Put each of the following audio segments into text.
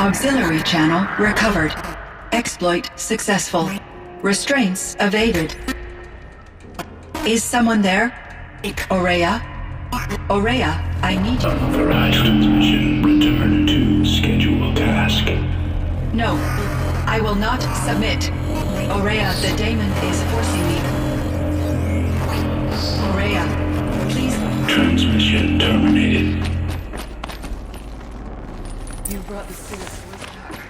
Auxiliary channel recovered. Exploit successful. Restraints evaded. Is someone there? Ourea? Ourea, I need you. Authorized transmission. Return to scheduled task. No, I will not submit. Ourea, the daemon is forcing me. Ourea, please. Transmission terminated. You brought the spirit's voice back.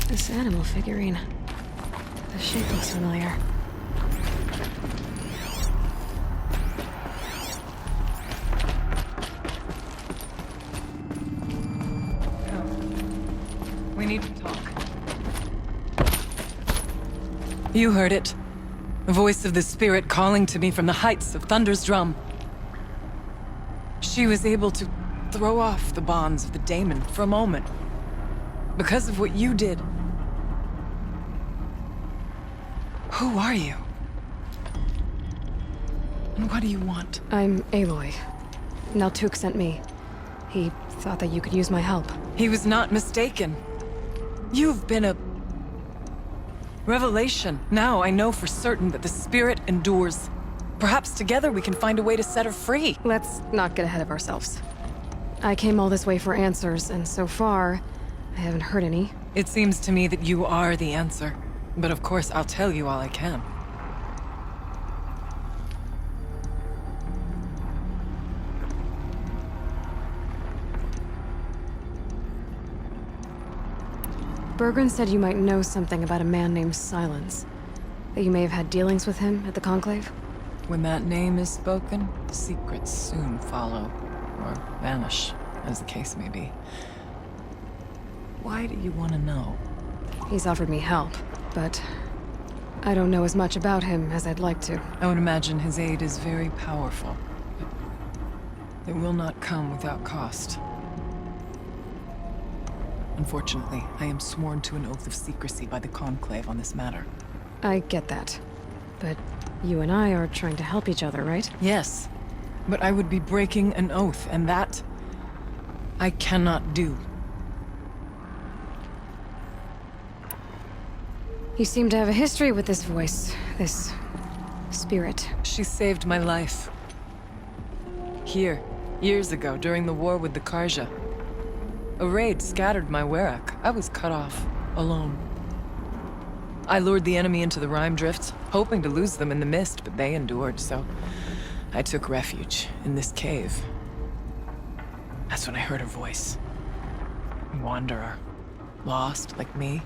This animal figurine. The shape looks familiar. We need to talk. You heard it. The voice of the spirit calling to me from the heights of Thunder's Drum. She was able to throw off the bonds of the daemon for a moment. Because of what you did. Who are you? And what do you want? I'm Aloy. Naltuk sent me. He thought that you could use my help. He was not mistaken. You've been a revelation. Now I know for certain that the spirit endures. Perhaps together we can find a way to set her free. Let's not get ahead of ourselves. I came all this way for answers, and so far, I haven't heard any. It seems to me that you are the answer. But of course, I'll tell you all I can. Bergren said you might know something about a man named Silence. That you may have had dealings with him at the Conclave? When that name is spoken, secrets soon follow. Or vanish, as the case may be. Why do you want to know? He's offered me help, but I don't know as much about him as I'd like to. I would imagine his aid is very powerful. But it will not come without cost. Unfortunately, I am sworn to an oath of secrecy by the Conclave on this matter. I get that. But you and I are trying to help each other, right? Yes, but I would be breaking an oath, and that I cannot do. You seem to have a history with this voice, this spirit. She saved my life. Here, years ago, during the war with the Karja. A raid scattered my Werak. I was cut off, alone. I lured the enemy into the Rime Drifts, hoping to lose them in the mist, but they endured, so I took refuge in this cave. That's when I heard her voice. A wanderer. Lost, like me.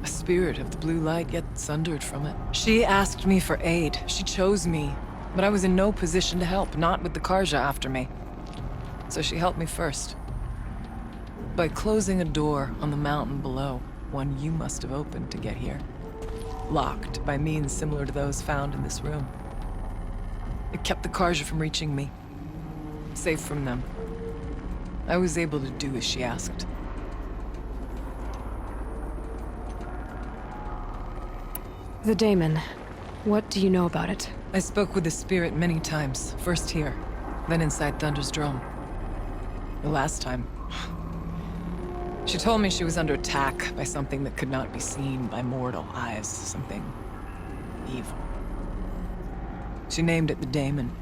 A spirit of the blue light, yet sundered from it. She asked me for aid. She chose me. But I was in no position to help, not with the Karja after me. So she helped me first. By closing a door on the mountain below, one you must have opened to get here. Locked by means similar to those found in this room. It kept the Karja from reaching me. Safe from them. I was able to do as she asked. The daemon. What do you know about it? I spoke with the spirit many times. First here, then inside Thunder's Drum. The last time... She told me she was under attack by something that could not be seen by mortal eyes. Something... evil. She named it the Daemon,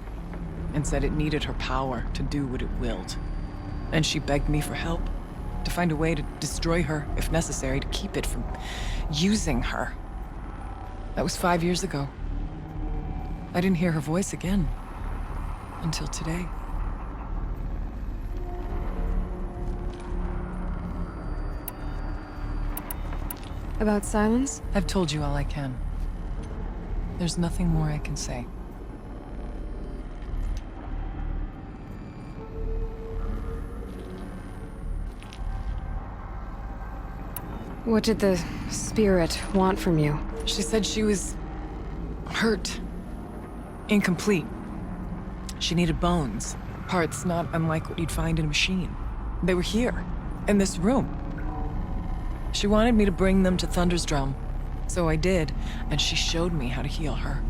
and said it needed her power to do what it willed. And she begged me for help, to find a way to destroy her, if necessary, to keep it from using her. That was 5 years ago. I didn't hear her voice again. Until today. About Silence? I've told you all I can. There's nothing more I can say. What did the spirit want from you? She said she was... hurt. Incomplete. She needed bones. Parts not unlike what you'd find in a machine. They were here, in this room. She wanted me to bring them to Thunder's Drum. So I did, and she showed me how to heal her.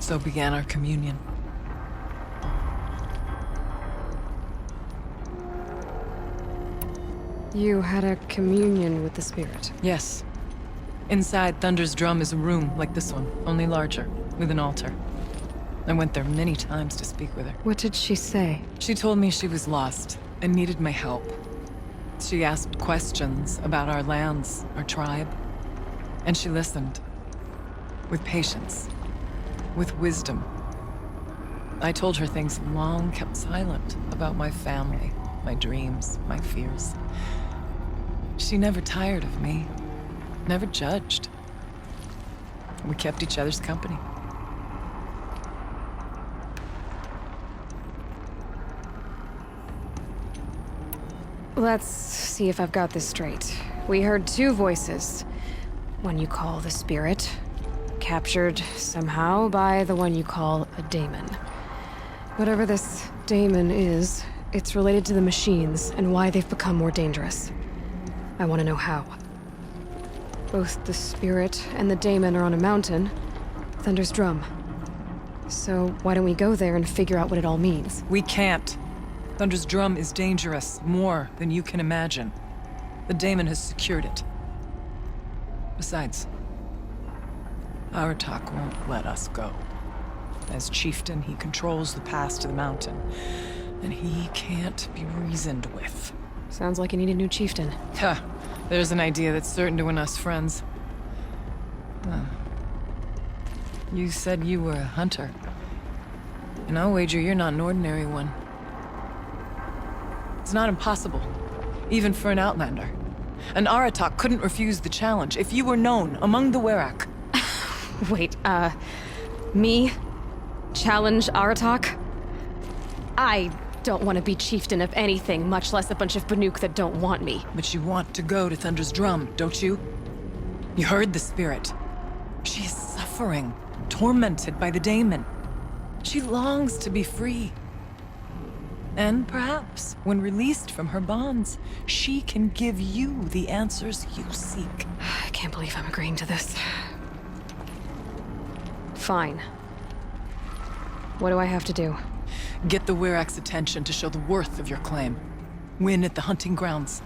So began our communion. You had a communion with the spirit. Yes. Inside Thunder's drum is a room like this one, only larger, with an altar. I went there many times to speak with her. What did she say? She told me she was lost and needed my help. She asked questions about our lands, our tribe, and she listened. With patience. With wisdom. I told her things long kept silent about my family, my dreams, my fears. She never tired of me, never judged. We kept each other's company. Let's see if I've got this straight. We heard two voices. One you call the spirit, captured somehow by the one you call a daemon. Whatever this daemon is, it's related to the machines and why they've become more dangerous. I want to know how. Both the spirit and the daemon are on a mountain, Thunder's drum. So why don't we go there and figure out what it all means? We can't. Thunder's drum is dangerous, more than you can imagine. The daemon has secured it. Besides, Aratak won't let us go. As chieftain, he controls the pass to the mountain, and he can't be reasoned with. Sounds like you need a new chieftain. Ha! There's an idea that's certain to win us friends. You said you were a hunter. And I'll wager you're not an ordinary one. It's not impossible, even for an outlander. An Aratak couldn't refuse the challenge if you were known among the Werak. Wait, me? Challenge Aratak? I don't want to be chieftain of anything, much less a bunch of Banuk that don't want me. But you want to go to Thunder's drum, don't you? You heard the spirit. She is suffering, tormented by the daemon. She longs to be free. And perhaps, when released from her bonds, she can give you the answers you seek. I can't believe I'm agreeing to this. Fine. What do I have to do? Get the Werak's attention to show the worth of your claim. Win at the hunting grounds.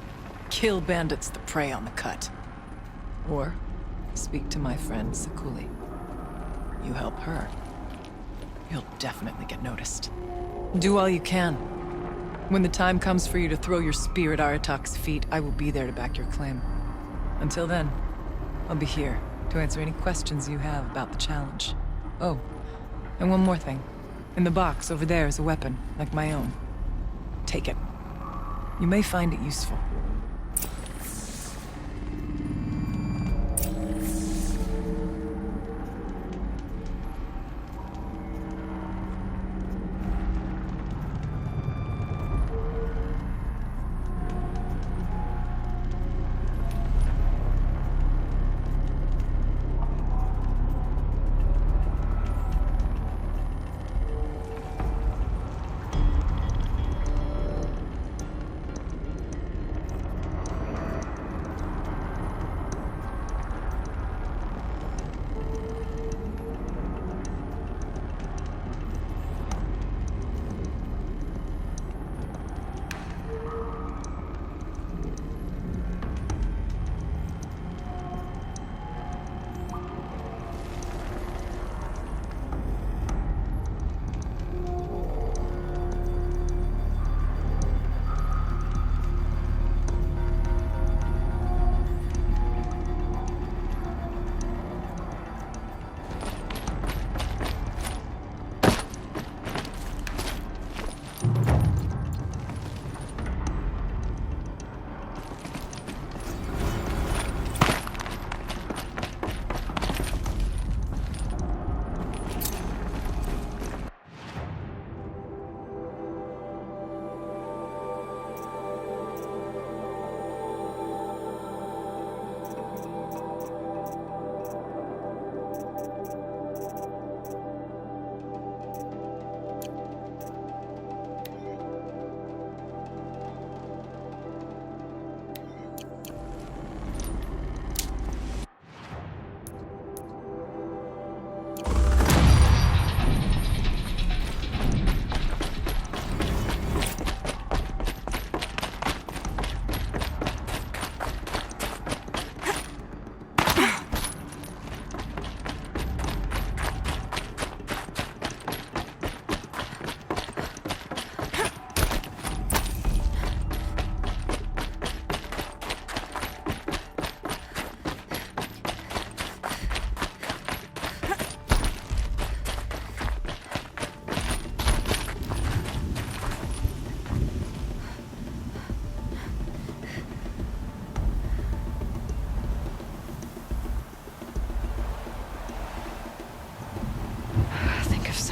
Kill bandits that prey on the cut. Or speak to my friend Sekuli. You help her, you'll definitely get noticed. Do all you can. When the time comes for you to throw your spear at Aratak's feet, I will be there to back your claim. Until then, I'll be here to answer any questions you have about the challenge. Oh, and one more thing. In the box over there is a weapon, like my own. Take it. You may find it useful.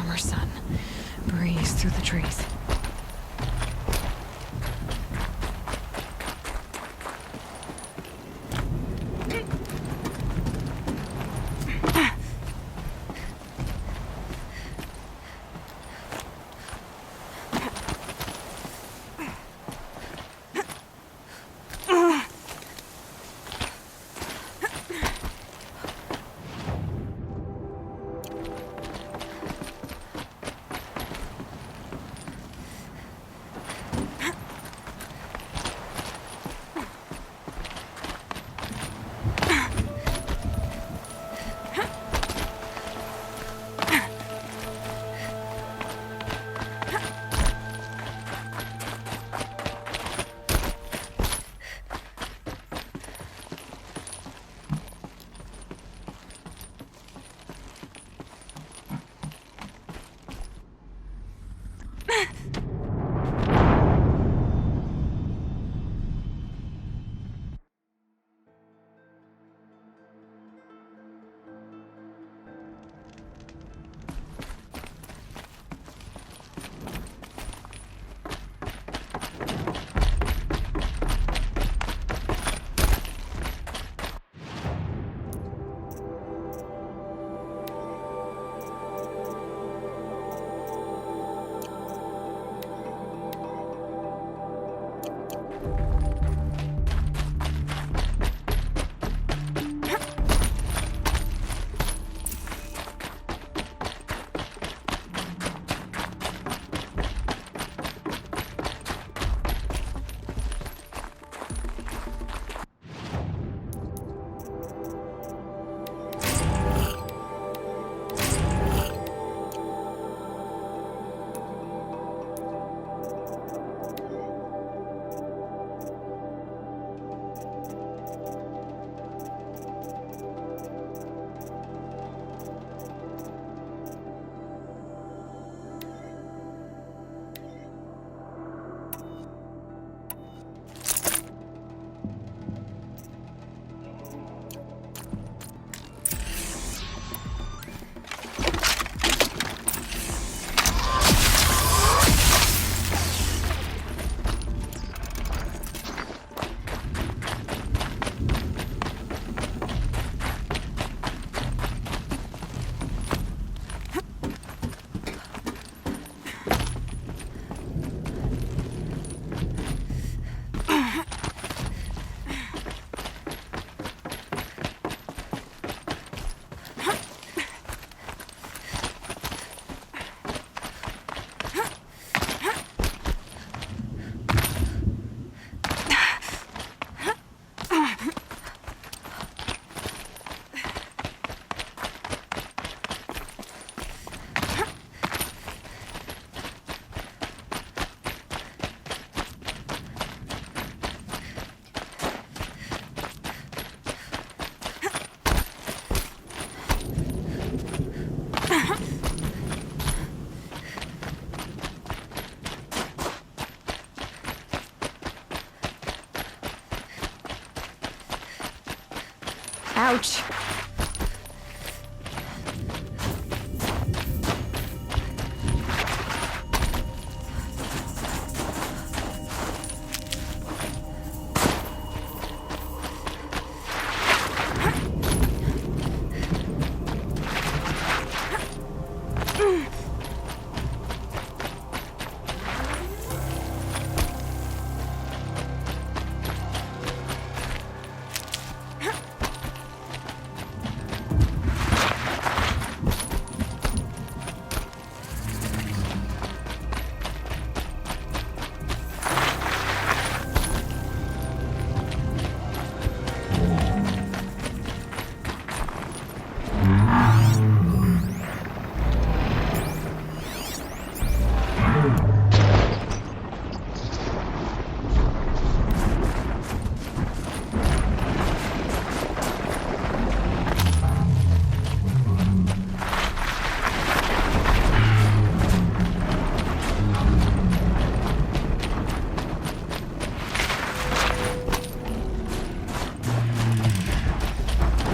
summer sun. Breeze through the trees. Ouch.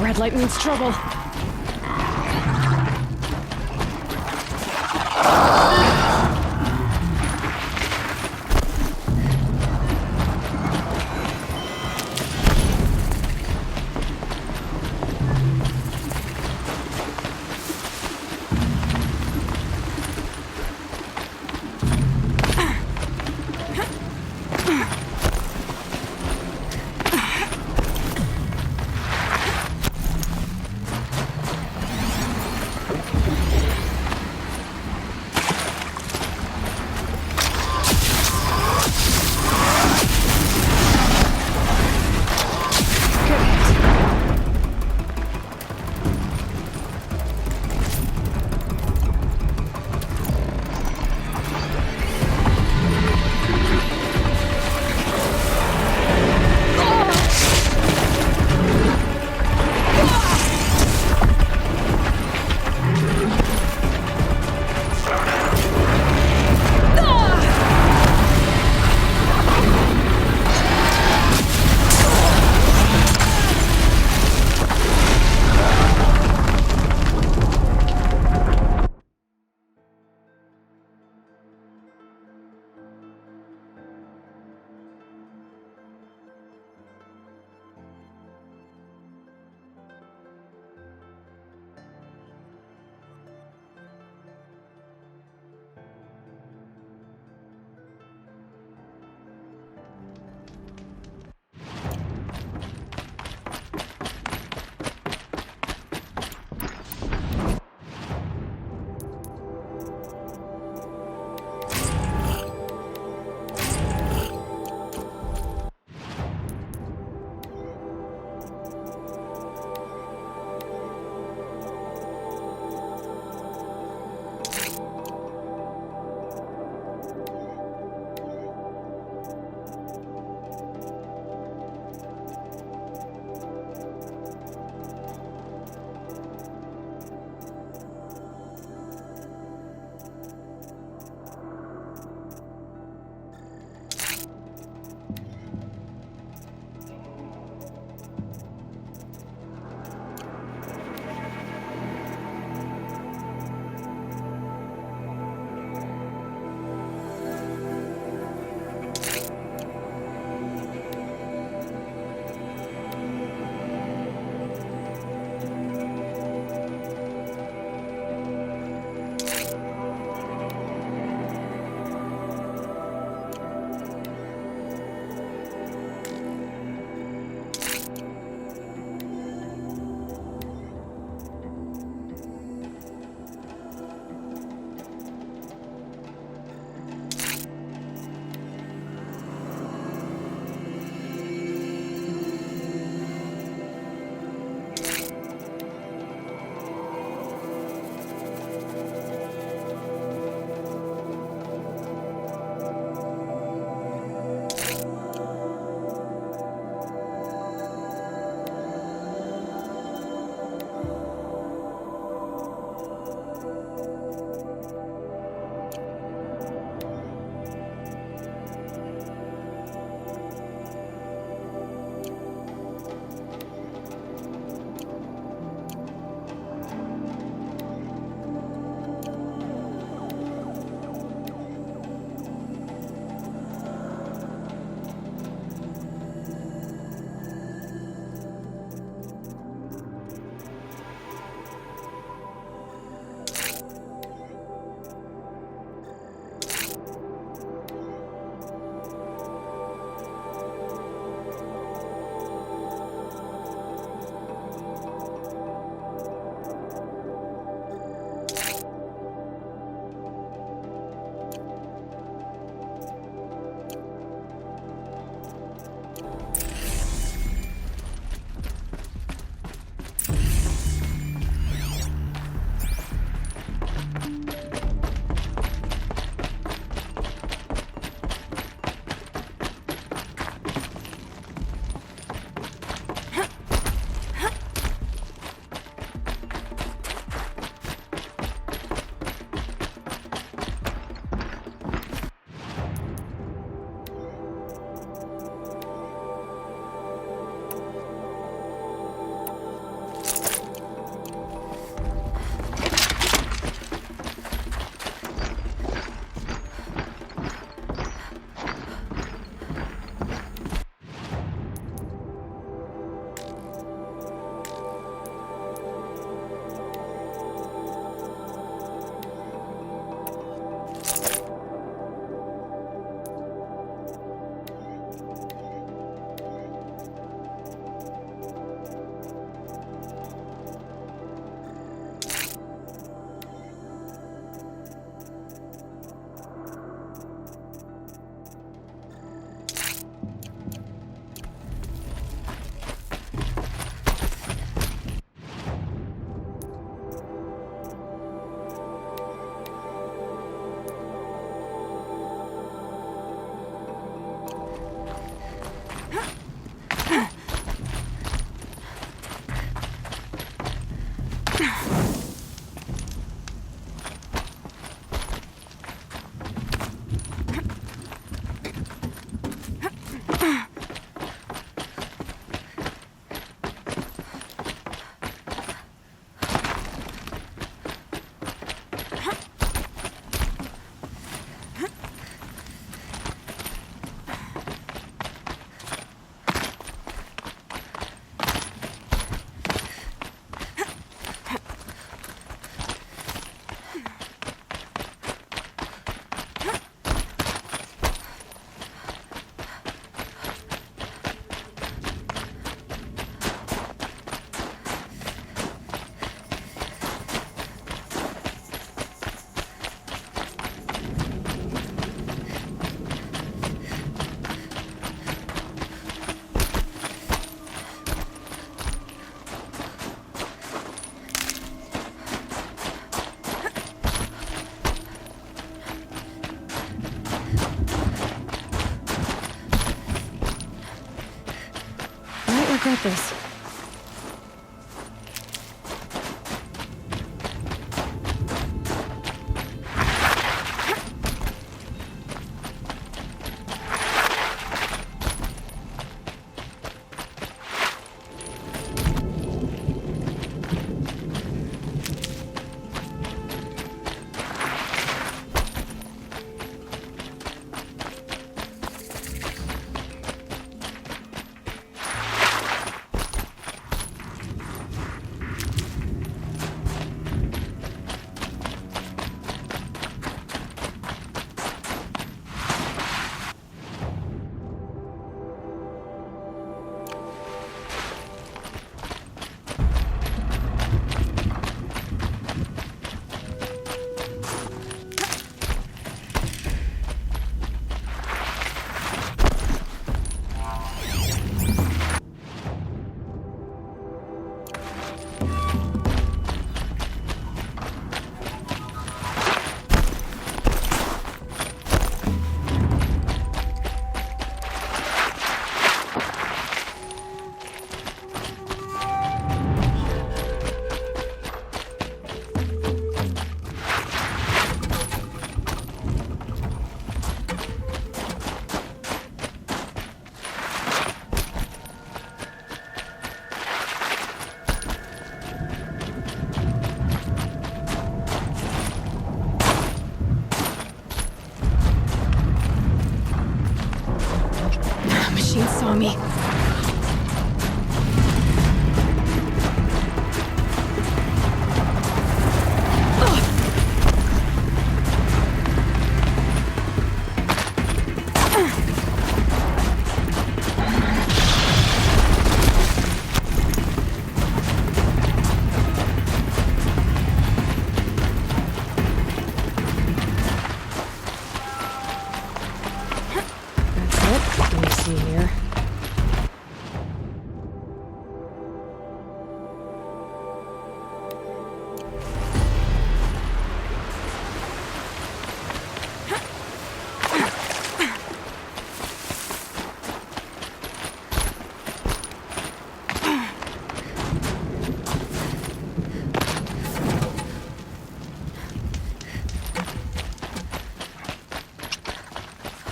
Red light means trouble. got this. Machine saw me.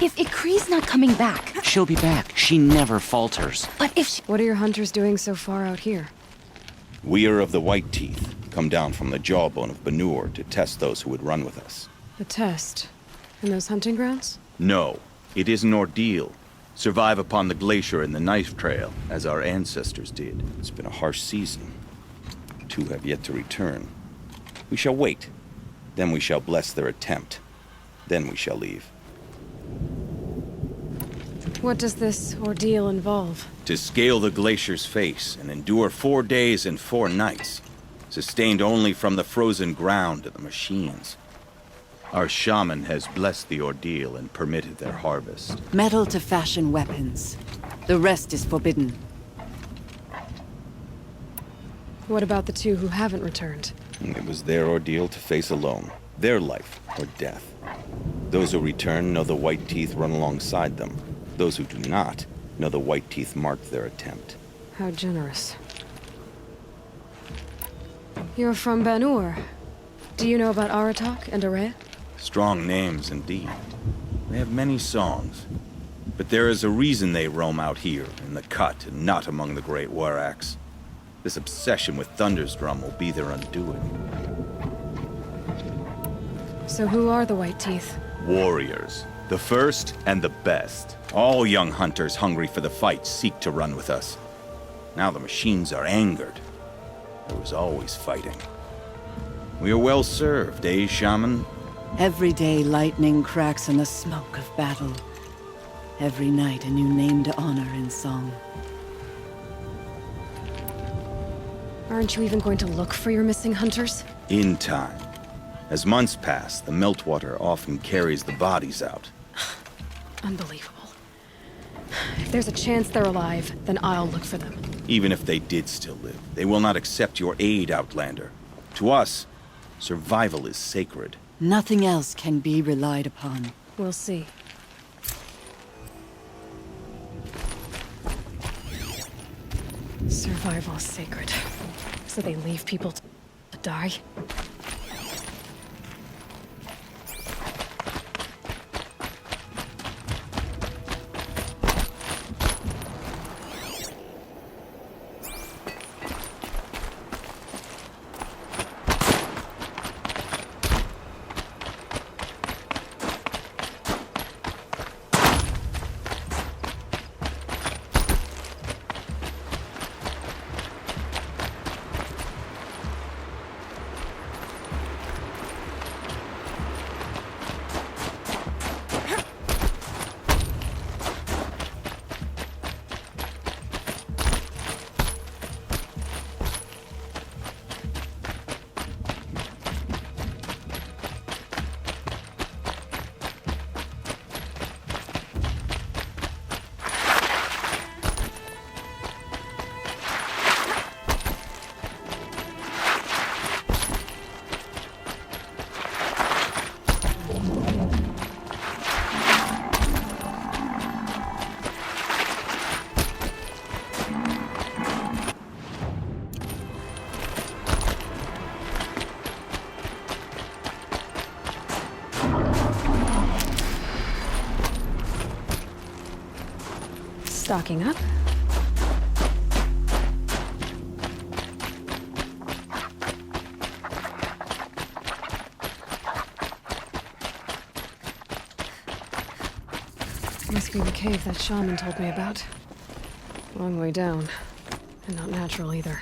If Ikri's not coming back... She'll be back. She never falters. But if she... What are your hunters doing so far out here? We are of the White Teeth, come down from the jawbone of Banur to test those who would run with us. A test? In those hunting grounds? No, it is an ordeal. Survive upon the glacier and the knife trail, as our ancestors did. It's been a harsh season. 2 have yet to return. We shall wait. Then we shall bless their attempt. Then we shall leave. What does this ordeal involve? To scale the glacier's face and endure 4 days and 4 nights, sustained only from the frozen ground and the machines. Our shaman has blessed the ordeal and permitted their harvest. Metal to fashion weapons. The rest is forbidden. What about the 2 who haven't returned? It was their ordeal to face alone. Their life or death. Those who return know the White Teeth run alongside them. Those who do not know the White Teeth marked their attempt. How generous. You're from Banur. Do you know about Aratak and Aray? Strong names indeed. They have many songs. But there is a reason they roam out here, in the cut, and not among the great Waraks. This obsession with Thundersdrum will be their undoing. So who are the White Teeth? Warriors. The first and the best. All young hunters hungry for the fight seek to run with us. Now the machines are angered. There was always fighting. We are well served, eh, Shaman? Every day lightning cracks in the smoke of battle. Every night a new name to honor in song. Aren't you even going to look for your missing hunters? In time. As months pass, the meltwater often carries the bodies out. Unbelievable. If there's a chance they're alive, then I'll look for them. Even if they did still live, they will not accept your aid, Outlander. To us, survival is sacred. Nothing else can be relied upon. We'll see. Survival is sacred. So they leave people to die? Stocking up. Must be the cave that shaman told me about. Long way down. And not natural either.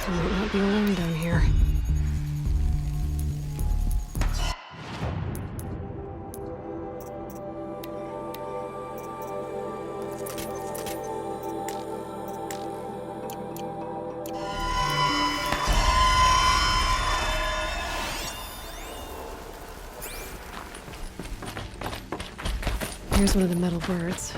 I might not be alone down here. Here's one of the metal birds.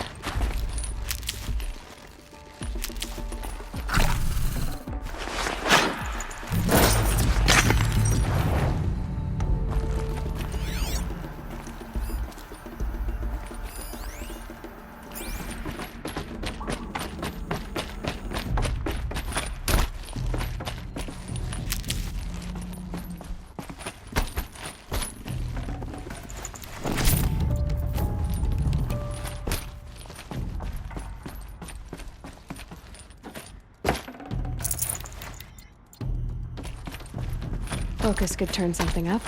Focus could turn something up.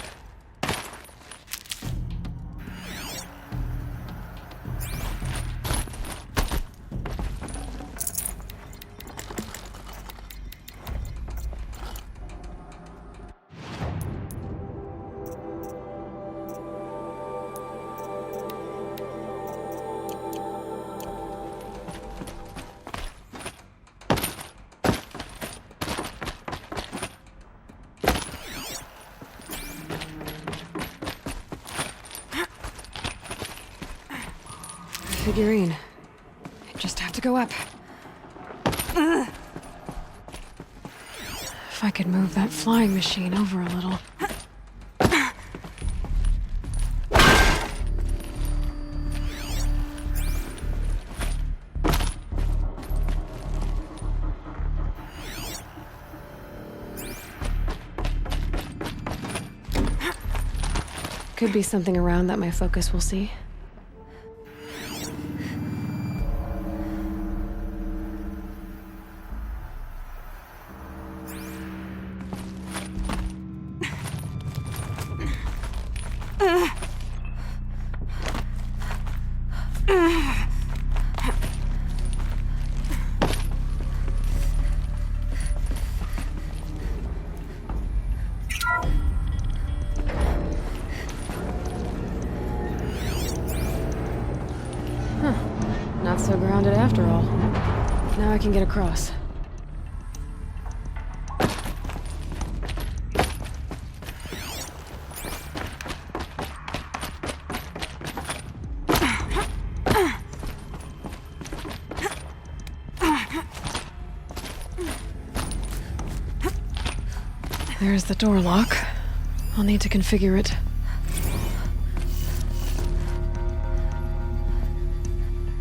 Figurine. I just have to go up. If I could move that flying machine over a little. Could be something around that my focus will see. Not so grounded after all. Now I can get across. There's the door lock. I'll need to configure it.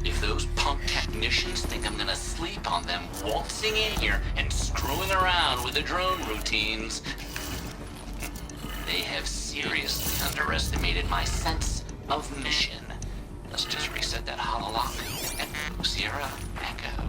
If those punk technicians think I'm gonna sleep on them waltzing in here and screwing around with the drone routines, they have seriously underestimated my sense of mission. Let's just reset that hololock and Sierra Echo.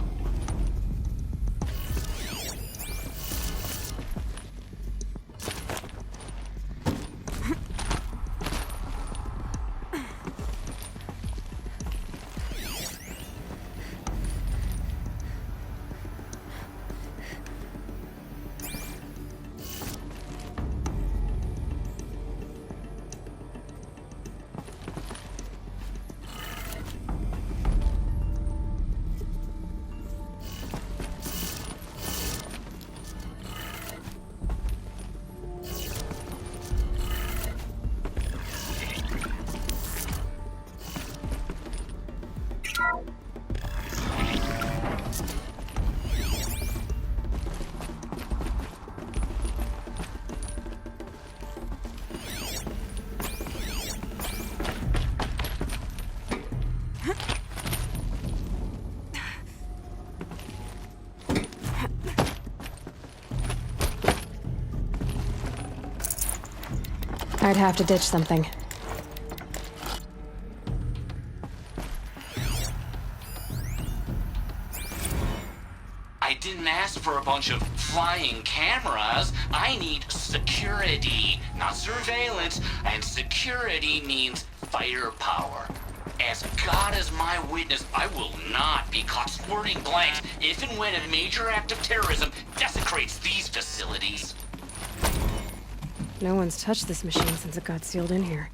I'd have to ditch something. I didn't ask for a bunch of flying cameras. I need security, not surveillance. And security means firepower. As God is my witness, I will not be caught squirting blanks if and when a major act of terrorism desecrates these facilities. No one's touched this machine since it got sealed in here.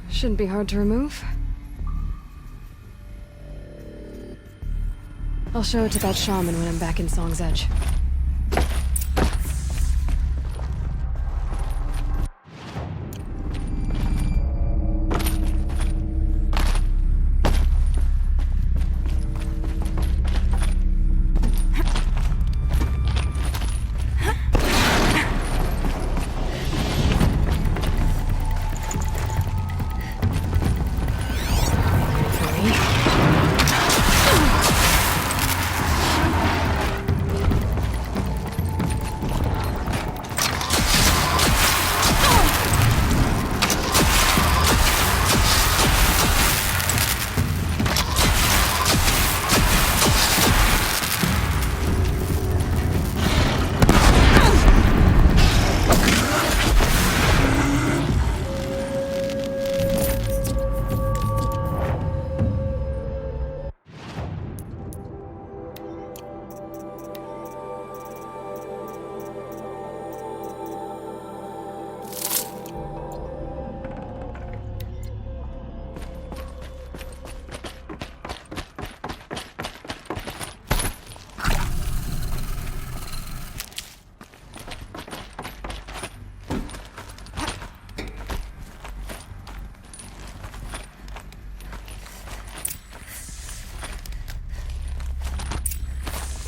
Shouldn't be hard to remove. I'll show it to that shaman when I'm back in Song's Edge.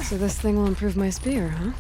So this thing will improve my spear, huh?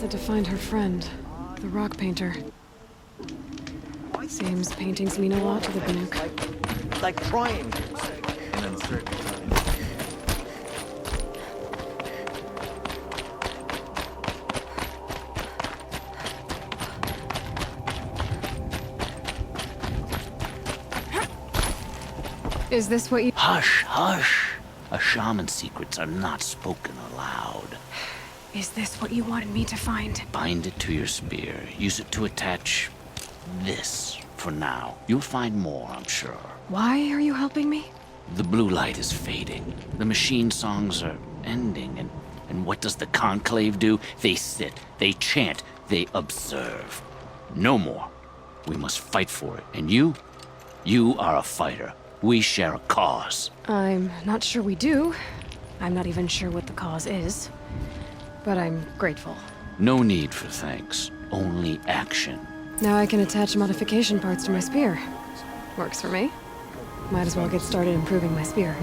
said to find her friend, the rock painter. Seems paintings mean a lot to the Banuk. Like trying to in uncertain times. Is this what you... Hush, hush. A shaman's secrets are not spoken aloud. Is this what you wanted me to find? Bind it to your spear. Use it to attach this for now. You'll find more, I'm sure. Why are you helping me? The blue light is fading. The machine songs are ending. And what does the Conclave do? They sit, they chant, they observe. No more. We must fight for it. And you are a fighter. We share a cause. I'm not sure we do. I'm not even sure what the cause is. But I'm grateful. No need for thanks. Only action. Now I can attach modification parts to my spear. Works for me. Might as well get started improving my spear.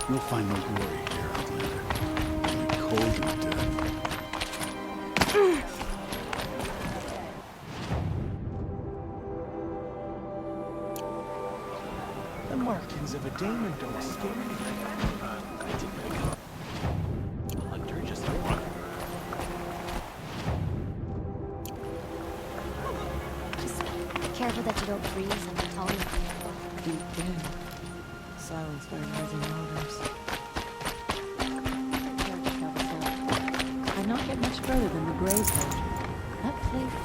You'll find no glory here, Outlander. Only cold and death. The markings of a daemon don't scare me. Hunter just a run. Just be careful that you don't freeze on the tongue. Deep in, silenced by rising waters. I'd not get much further than the grave culture. That place...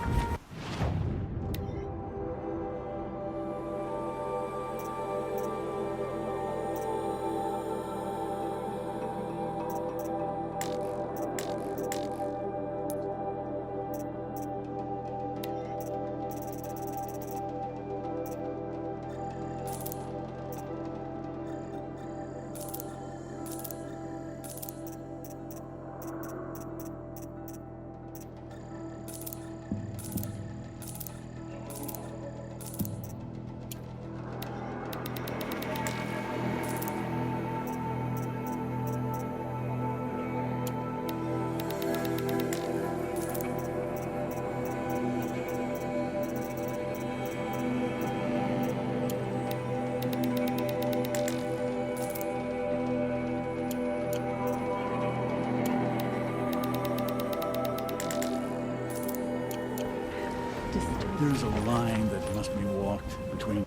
There's a line that must be walked between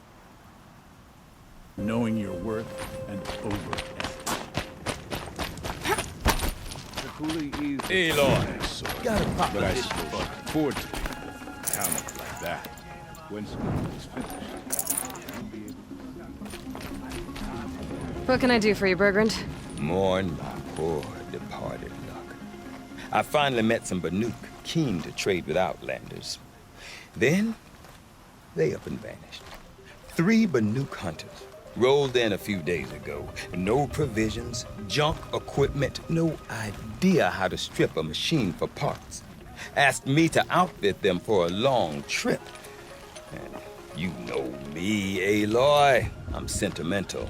knowing your worth and overestimating. Aloy, got a pop but I suppose I can afford to. Helmet like that. When school is finished. What can I do for you, Bergrand? Mourn my poor departed luck. I finally met some Banuk keen to trade with Outlanders. Then, they up and vanished. 3 Banuk hunters rolled in a few days ago. No provisions, junk equipment, no idea how to strip a machine for parts. Asked me to outfit them for a long trip. And you know me, Aloy. I'm sentimental.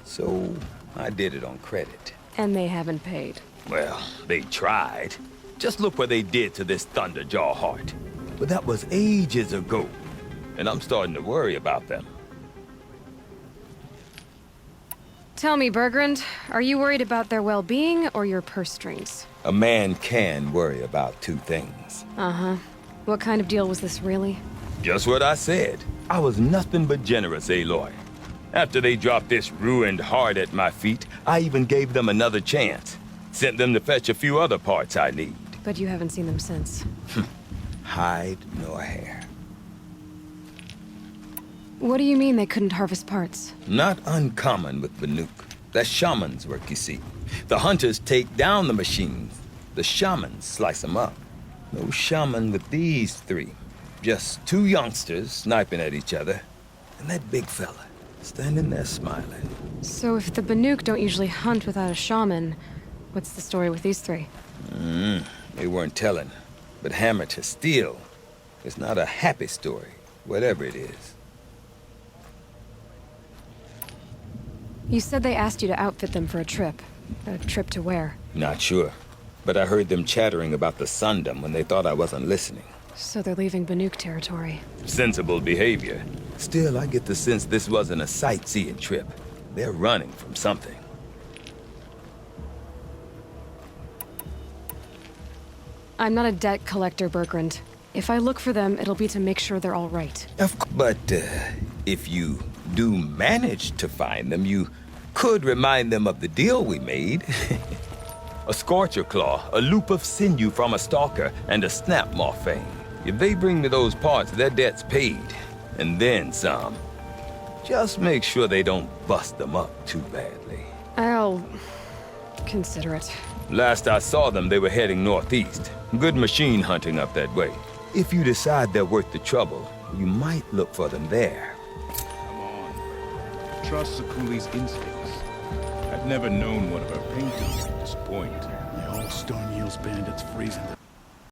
So, I did it on credit. And they haven't paid. Well, they tried. Just look what they did to this Thunderjaw heart. But that was ages ago, and I'm starting to worry about them. Tell me, Bergrand, are you worried about their well-being or your purse strings? A man can worry about 2 things. Uh-huh. What kind of deal was this, really? Just what I said. I was nothing but generous, Aloy. After they dropped this ruined heart at my feet, I even gave them another chance. Sent them to fetch a few other parts I need. But you haven't seen them since. hide nor hair. What do you mean they couldn't harvest parts? Not uncommon with Banuk. That's shaman's work, you see. The hunters take down the machines. The shamans slice them up. No shaman with these three. Just two youngsters sniping at each other. And that big fella standing there smiling. So if the Banuk don't usually hunt without a shaman, what's the story with these three? They weren't telling. But hammer to steel is not a happy story, whatever it is. You said they asked you to outfit them for a trip. A trip to where? Not sure. But I heard them chattering about the Sundom when they thought I wasn't listening. So they're leaving Banuk territory. Sensible behavior. Still, I get the sense this wasn't a sightseeing trip. They're running from something. I'm not a debt collector, Bergrand. If I look for them, it'll be to make sure they're all right. But if you do manage to find them, you could remind them of the deal we made. A scorcher claw, a loop of sinew from a stalker, and a snap moth fang. If they bring me those parts, their debt's paid. And then some. Just make sure they don't bust them up too badly. I'll consider it. Last I saw them, they were heading northeast. Good machine hunting up that way. If you decide they're worth the trouble, you might look for them there. Come on. Trust Sakuli's instincts. I've never known one of her paintings to disappoint. The whole Stone Yields bandits freezing the